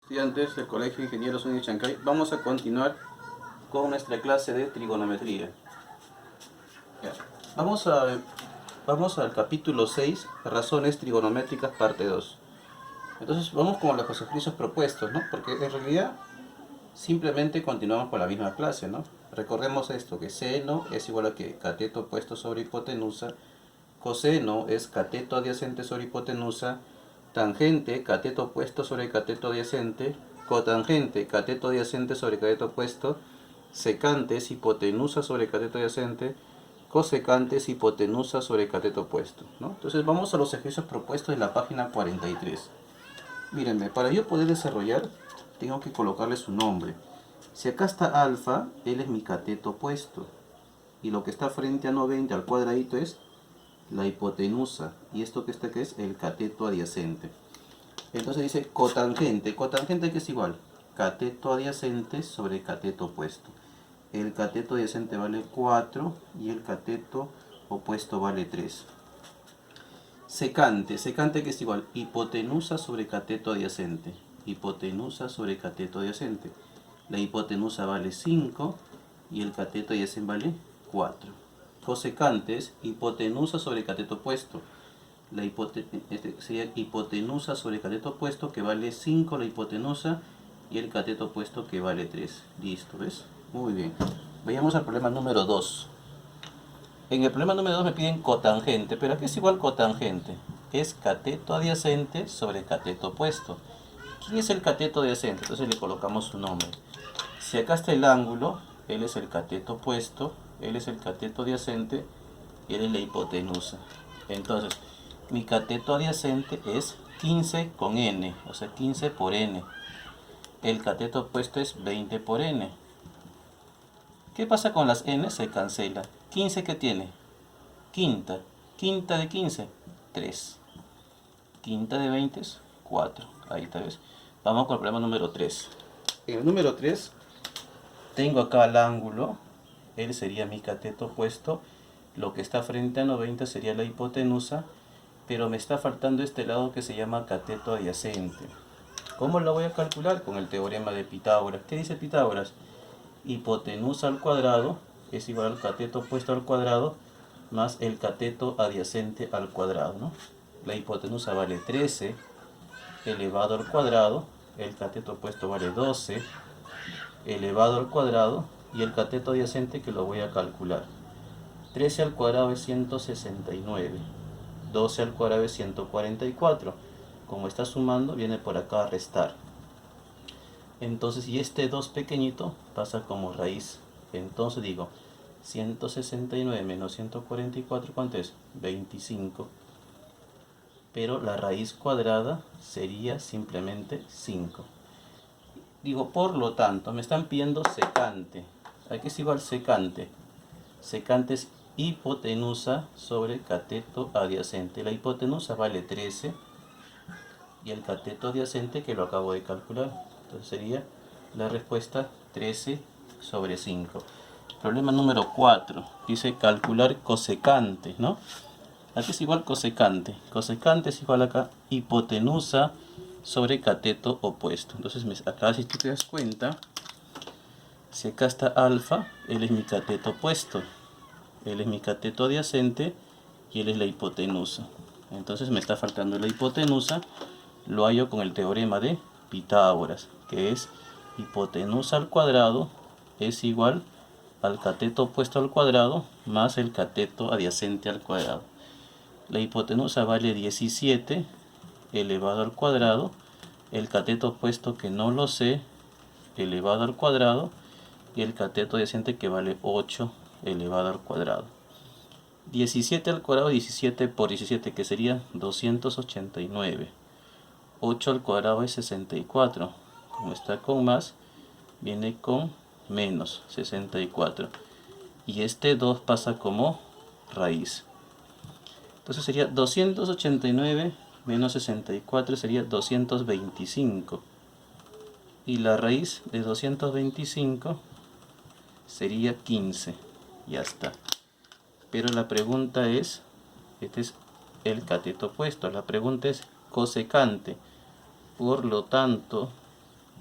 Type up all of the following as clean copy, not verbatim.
Estudiantes del Colegio de Ingenieros Unidad Chancay, vamos a continuar con nuestra clase de trigonometría. Ya. Vamos al capítulo 6, razones trigonométricas, parte 2. Entonces vamos con los ejercicios propuestos, ¿no? Porque en realidad simplemente continuamos con la misma clase, ¿no? Recordemos esto, que seno es igual a que cateto opuesto sobre hipotenusa, coseno es cateto adyacente sobre hipotenusa, tangente, cateto opuesto sobre cateto adyacente, cotangente, cateto adyacente sobre cateto opuesto, secante es hipotenusa sobre cateto adyacente, cosecante es hipotenusa sobre cateto opuesto, ¿no? Entonces vamos a los ejercicios propuestos en la página 43. Mírenme, para yo poder desarrollar, tengo que colocarle su nombre. Si acá está alfa, él es mi cateto opuesto. Y lo que está frente a 90 al cuadradito es la hipotenusa. Y esto que está aquí es el cateto adyacente. Entonces dice cotangente. Cotangente, que es igual, cateto adyacente sobre cateto opuesto. El cateto adyacente vale 4 y el cateto opuesto vale 3. Secante. Secante, que es igual, hipotenusa sobre cateto adyacente. Hipotenusa sobre cateto adyacente. La hipotenusa vale 5 y el cateto adyacente vale 4. Cosecante es hipotenusa sobre cateto opuesto. Sería hipotenusa sobre cateto opuesto, que vale 5 la hipotenusa, y el cateto opuesto, que vale 3. Listo, ¿ves? Muy bien. Vayamos al problema número 2. En el problema número 2 me piden cotangente, pero ¿a qué es igual cotangente? Es cateto adyacente sobre cateto opuesto. ¿Quién es el cateto adyacente? Entonces le colocamos su nombre. Si acá está el ángulo, él es el cateto opuesto, él es el cateto adyacente y él es la hipotenusa. Entonces, mi cateto adyacente es 15 con n, o sea 15 por n. El cateto opuesto es 20 por n. ¿Qué pasa con las n? Se cancela. 15, ¿qué tiene? Quinta. Quinta de 15, 3. Quinta de 20 es 4. Ahí está, ¿ves? Vamos con el problema número 3. En el número 3 tengo acá el ángulo. Él sería mi cateto opuesto. Lo que está frente a 90 sería la hipotenusa. Pero me está faltando este lado que se llama cateto adyacente. ¿Cómo lo voy a calcular? Con el teorema de Pitágoras. ¿Qué dice Pitágoras? Hipotenusa al cuadrado es igual al cateto opuesto al cuadrado más el cateto adyacente al cuadrado, ¿no? La hipotenusa vale 13 elevado al cuadrado, el cateto opuesto vale 12 elevado al cuadrado y el cateto adyacente, que lo voy a calcular. 13 al cuadrado es 169, 12 al cuadrado es 144. Como está sumando, viene por acá a restar. Entonces, y este 2 pequeñito pasa como raíz. Entonces digo, 169 menos 144, ¿cuánto es? 25. Pero la raíz cuadrada sería simplemente 5. Digo, por lo tanto, me están pidiendo secante. ¿A qué es igual secante? Secante es hipotenusa sobre cateto adyacente. La hipotenusa vale 13 y el cateto adyacente, que lo acabo de calcular. Entonces sería la respuesta 13 sobre 5. Problema número 4. Dice calcular cosecante, ¿no? Aquí es igual cosecante. Cosecante es igual acá hipotenusa sobre cateto opuesto. Entonces acá, si tú te das cuenta, si acá está alfa, él es mi cateto opuesto, él es mi cateto adyacente y él es la hipotenusa. Entonces me está faltando la hipotenusa. Lo hallo con el teorema de Pitágoras, que es hipotenusa al cuadrado es igual al cateto opuesto al cuadrado más el cateto adyacente al cuadrado. La hipotenusa vale 17 elevado al cuadrado, el cateto opuesto, que no lo sé, elevado al cuadrado, y el cateto adyacente, que vale 8 elevado al cuadrado. 17 al cuadrado, 17 por 17, que sería 289. 8 al cuadrado es 64. Como está con más, viene con menos 64. Y este 2 pasa como raíz. Entonces sería 289 menos 64 sería 225. Y la raíz de 225 sería 15. Ya está. Pero la pregunta es, este es el cateto opuesto. La pregunta es cosecante. Por lo tanto,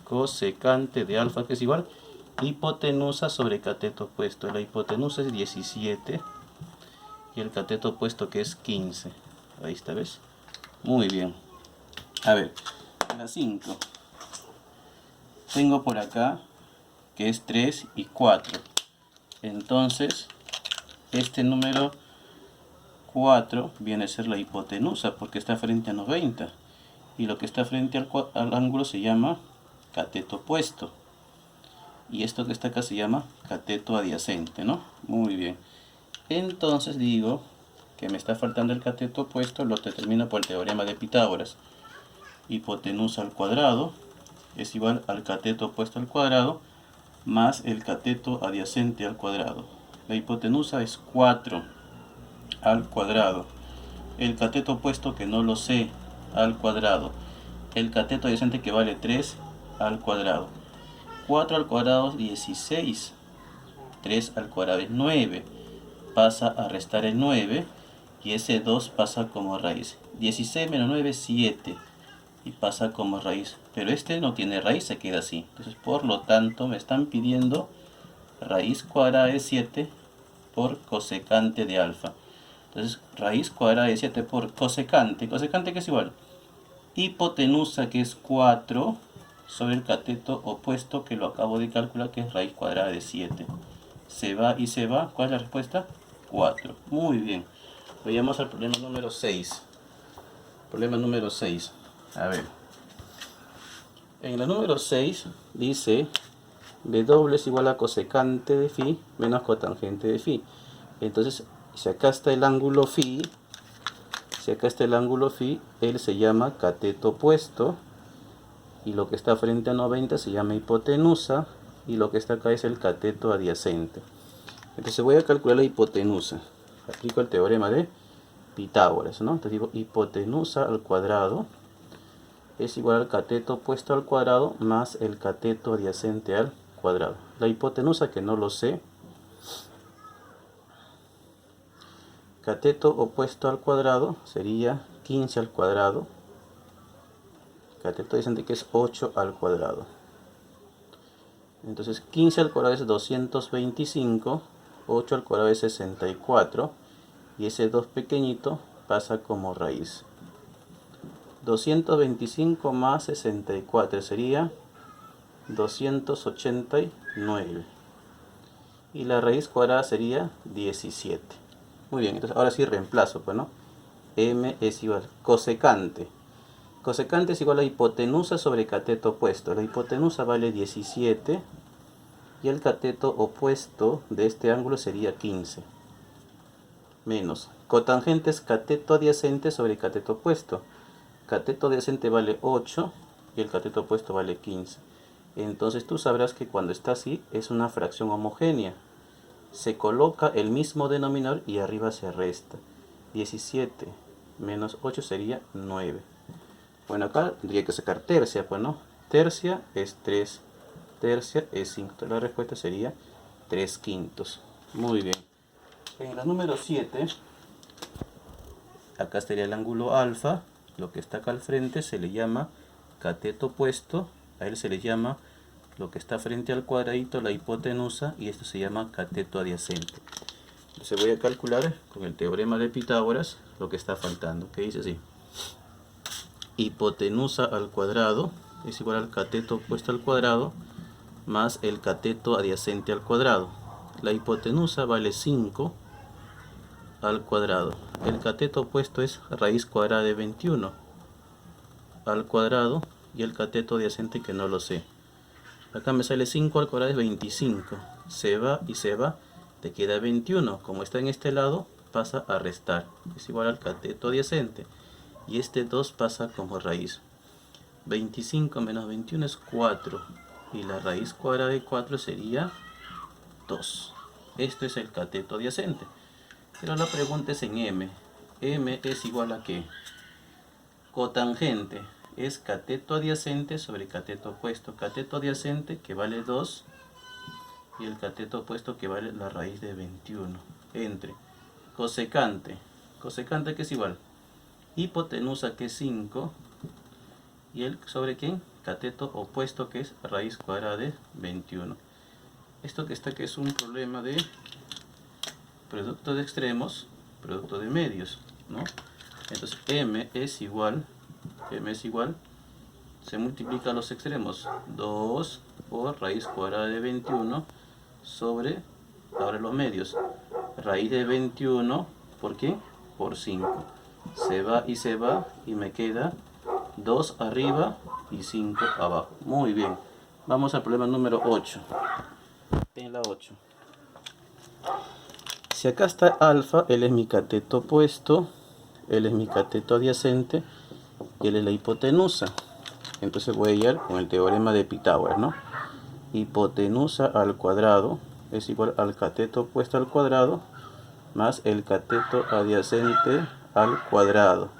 cosecante de alfa, que es igual hipotenusa sobre cateto opuesto. La hipotenusa es 17 y el cateto opuesto que es 15. Ahí está, ¿ves? Muy bien. A ver, la 5. Tengo por acá que es 3 y 4. Entonces, este número 4 viene a ser la hipotenusa porque está frente a 90. Y lo que está frente al ángulo se llama cateto opuesto. Y esto que está acá se llama cateto adyacente, ¿no? Muy bien. Entonces digo que me está faltando el cateto opuesto, lo determino por el teorema de Pitágoras. Hipotenusa al cuadrado es igual al cateto opuesto al cuadrado más el cateto adyacente al cuadrado. La hipotenusa es 4 al cuadrado. El cateto opuesto, que no lo sé, al cuadrado. El cateto adyacente, que vale 3 al cuadrado. 4 al cuadrado es 16. 3 al cuadrado es 9. Pasa a restar el 9 y ese 2 pasa como raíz. 16 menos 9 es 7 y pasa como raíz. Pero este no tiene raíz, se queda así. Entonces, por lo tanto, me están pidiendo raíz cuadrada de 7 por cosecante de alfa. Entonces, raíz cuadrada de 7 por cosecante. Cosecante, que es igual hipotenusa, que es 4, sobre el cateto opuesto, que lo acabo de calcular, que es raíz cuadrada de 7. Se va y se va. ¿Cuál es la respuesta? 4. Muy bien. Vayamos al problema número 6. Problema número 6. A ver. En la número 6 dice W es igual a cosecante de phi menos cotangente de phi. Entonces, si acá está el ángulo phi, él se llama cateto opuesto. Y lo que está frente a 90 se llama hipotenusa. Y lo que está acá es el cateto adyacente. Entonces voy a calcular la hipotenusa. Aplico el teorema de Pitágoras, ¿no? Entonces digo hipotenusa al cuadrado es igual al cateto opuesto al cuadrado más el cateto adyacente al cuadrado. La hipotenusa, que no lo sé. Cateto opuesto al cuadrado sería 15 al cuadrado. Cateto adyacente, que es 8 al cuadrado. Entonces 15 al cuadrado es 225. 8 al cuadrado es 64. Y ese 2 pequeñito pasa como raíz. 225 más 64 sería 289. Y la raíz cuadrada sería 17. Muy bien, entonces ahora sí reemplazo, pues, ¿no? M es igual cosecante. Cosecante es igual a hipotenusa sobre cateto opuesto. La hipotenusa vale 17 y el cateto opuesto de este ángulo sería 15. Menos cotangente es cateto adyacente sobre cateto opuesto. Cateto adyacente vale 8 y el cateto opuesto vale 15. Entonces tú sabrás que cuando está así es una fracción homogénea. Se coloca el mismo denominador y arriba se resta. 17 menos 8 sería 9. Bueno, acá tendría que sacar tercia, pues, ¿no? Tercia es 3, tercia es 5. Entonces la respuesta sería 3 quintos. Muy bien. En la número 7, acá estaría el ángulo alfa. Lo que está acá al frente se le llama cateto opuesto. A él se le llama lo que está frente al cuadradito, la hipotenusa, y esto se llama cateto adyacente. Entonces voy a calcular con el teorema de Pitágoras lo que está faltando, que dice así: hipotenusa al cuadrado es igual al cateto opuesto al cuadrado más el cateto adyacente al cuadrado. La hipotenusa vale 5 al cuadrado. El cateto opuesto es raíz cuadrada de 21 al cuadrado y el cateto adyacente, que no lo sé. Acá me sale 5 al cuadrado es 25. Se va y se va, te queda 21. Como está en este lado, pasa a restar. Es igual al cateto adyacente. Y este 2 pasa como raíz. 25 menos 21 es 4. Y la raíz cuadrada de 4 sería 2. Esto es el cateto adyacente. Pero la pregunta es en M. M es igual a ¿qué? Cotangente es cateto adyacente sobre cateto opuesto. Cateto adyacente, que vale 2, y el cateto opuesto, que vale la raíz de 21. Entre cosecante. ¿Que es igual? Hipotenusa, que es 5. ¿Y el sobre quién? cateto opuesto, que es raíz cuadrada de 21. Esto que está aquí es un problema de producto de extremos, producto de medios, ¿no? Entonces m es igual, se multiplica los extremos, 2 por raíz cuadrada de 21 sobre, ahora los medios, raíz de 21, ¿por qué? Por 5. Se va y me queda 2 arriba y 5 abajo. Muy bien. Vamos al problema número 8. En la 8. Si acá está alfa, él es mi cateto opuesto, él es mi cateto adyacente y él es la hipotenusa. Entonces voy a ir con el teorema de Pitágoras, ¿no? Hipotenusa al cuadrado es igual al cateto opuesto al cuadrado más el cateto adyacente al cuadrado.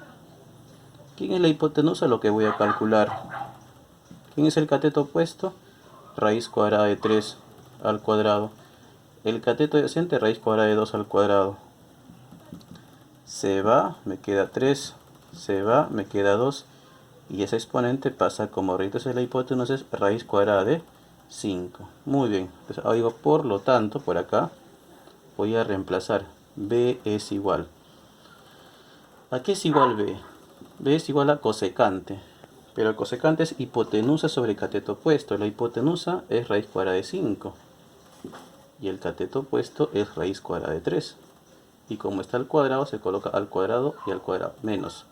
¿Quién es la hipotenusa? Lo que voy a calcular. ¿Quién es el cateto opuesto? Raíz cuadrada de 3 al cuadrado. El cateto adyacente, raíz cuadrada de 2 al cuadrado. Se va, me queda 3. Se va, me queda 2. Y ese exponente pasa como raíz. Entonces la hipotenusa es raíz cuadrada de 5. Muy bien. Entonces ahora digo, por lo tanto, por acá voy a reemplazar. B es igual. ¿A qué es igual B? B es igual a cosecante. Pero el cosecante es hipotenusa sobre cateto opuesto. La hipotenusa es raíz cuadrada de 5. Y el cateto opuesto es raíz cuadrada de 3. Y como está al cuadrado, se coloca al cuadrado y al cuadrado. Menos.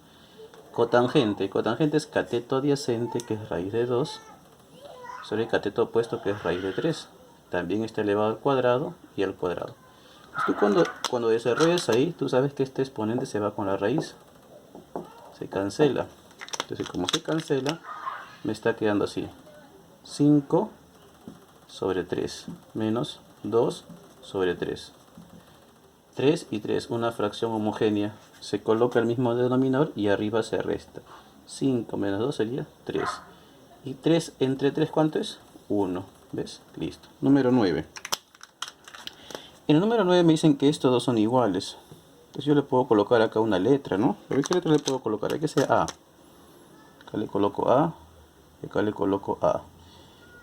Cotangente. Cotangente es cateto adyacente, que es raíz de 2, sobre el cateto opuesto, que es raíz de 3. También está elevado al cuadrado y al cuadrado. Tú cuando desarrollas ahí, tú sabes que este exponente se va con la raíz. Se cancela. Entonces, como se cancela, me está quedando así. 5 sobre 3 menos 2 sobre 3. 3 y 3, una fracción homogénea. Se coloca el mismo denominador y arriba se resta. 5 menos 2 sería 3. Y 3 entre 3, ¿cuánto es? 1. ¿Ves? Listo. Número 9. En el número 9 me dicen que estos dos son iguales. Entonces yo le puedo colocar acá una letra, ¿no? ¿Pero qué letra le puedo colocar? Hay que sea A. Acá le coloco A. Acá le coloco A.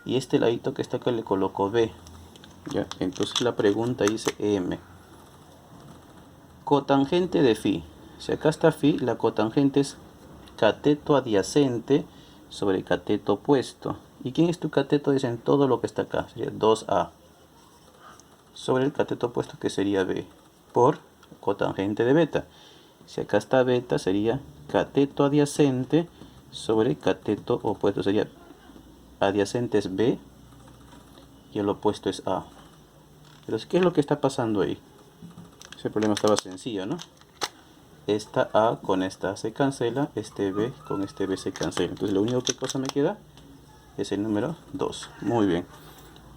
Y este ladito que está acá le coloco B. ¿Ya? Entonces la pregunta dice M. Cotangente de Φ. Si acá está Φ, la cotangente es cateto adyacente sobre cateto opuesto. ¿Y quién es tu cateto? Dicen todo lo que está acá. Sería 2A. Sobre el cateto opuesto, que sería B. Por cotangente de beta. Si acá está beta, sería cateto adyacente sobre cateto opuesto. Sería adyacente es B y el opuesto es A. Entonces, ¿qué es lo que está pasando ahí? Ese problema estaba sencillo, ¿no? Esta A con esta A se cancela, este B con este B se cancela. Entonces, lo único que cosa me queda es el número 2. Muy bien.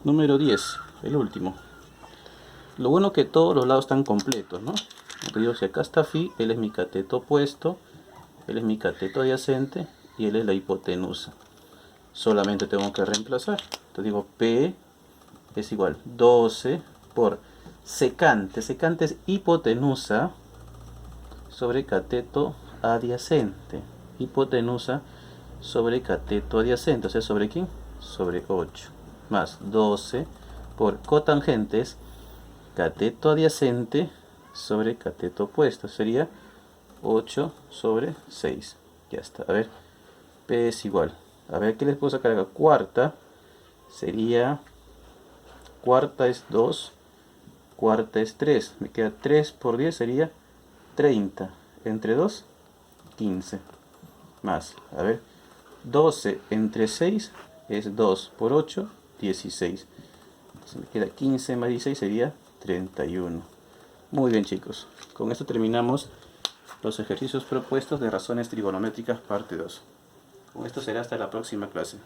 Número 10, el último. Lo bueno que todos los lados están completos, ¿no? Entonces, digo, si acá está Φ, él es mi cateto opuesto, él es mi cateto adyacente y él es la hipotenusa. Solamente tengo que reemplazar. Entonces digo, P es igual 12 por secante. Secante es hipotenusa sobre cateto adyacente. Hipotenusa sobre cateto adyacente. O sea, ¿sobre quién? Sobre 8. Más 12 por cotangentes cateto adyacente sobre cateto opuesto. Sería 8 sobre 6. Ya está. A ver, P es igual. A ver, ¿qué les puedo sacar acá? Cuarta sería... Cuarta es 2. Cuarta es 3. Me queda 3 por 10 sería 30. Entre 2, 15. Más, a ver, 12 entre 6 es 2 por 8, 16. Entonces me queda 15 más 16 sería 31. Muy bien, chicos. Con esto terminamos los ejercicios propuestos de razones trigonométricas parte 2. Con esto será hasta la próxima clase.